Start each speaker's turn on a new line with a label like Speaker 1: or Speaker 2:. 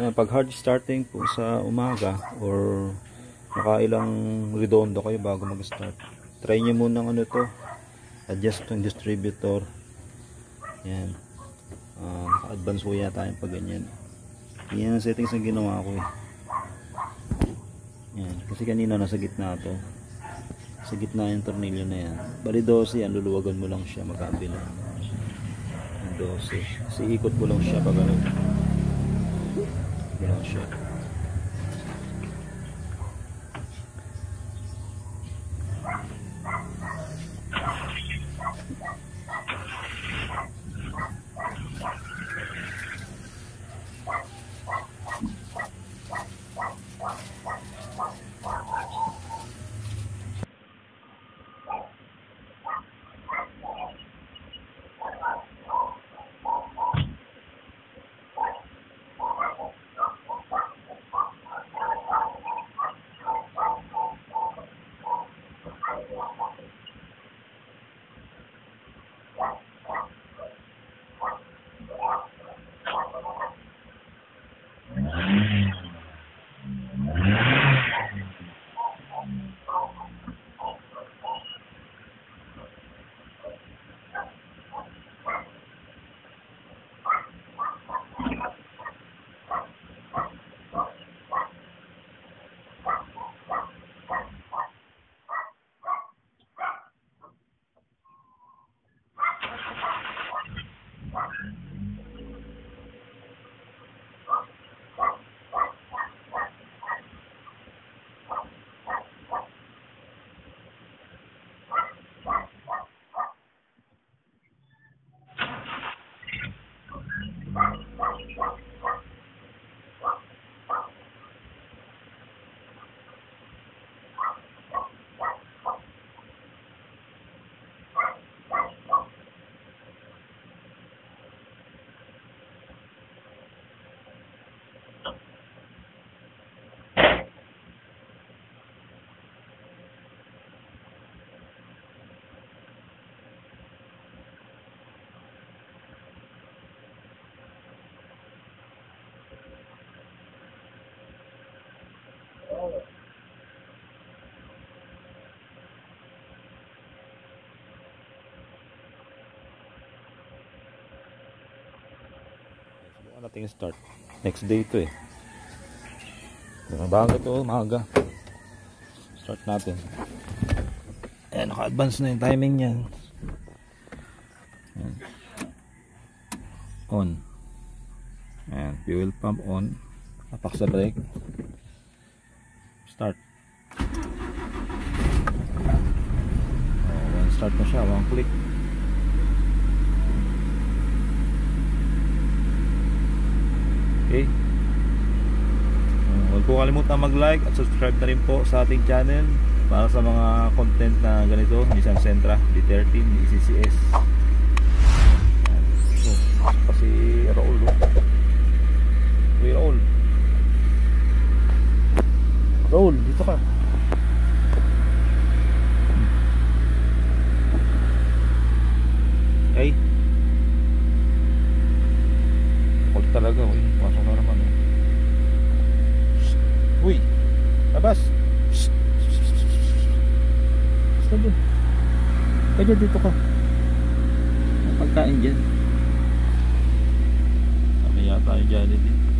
Speaker 1: Pag hard starting po sa umaga or nakailang redondo kayo bago mag-start, try nyo muna ng ano to, adjust yung distributor. Yan, advance po yata yung pag ganyan. Yan ang settings na ginawa ko eh. Yan, kasi kanina nasa gitna to, sa gitna yung tornilyo na yan. Bali 12 yan, luluwagan mo lang siya magkabila. 12 kasi ikot mo lang siya pag ano, lang siya. Nating start next day to eh. Bago to, maaga. Start natin. Ayan, naka-advance na yung timing niyan. Ayan. On. Ayan, fuel pump on. Tapak sa brake. Start. Start na siya, one click. Okay. Huwag po kalimutan mag-like at subscribe na rin po sa ating channel para sa mga content na ganito. Nissan Sentra D13, ECCS. Pa si Raul. Raul. Raul, dito ka. Okay. Hold talaga, pasok na naman eh. Uy, labas. Basta dun. Kaya dito ka. May pagkain dyan. Kami yata yung Jollibee.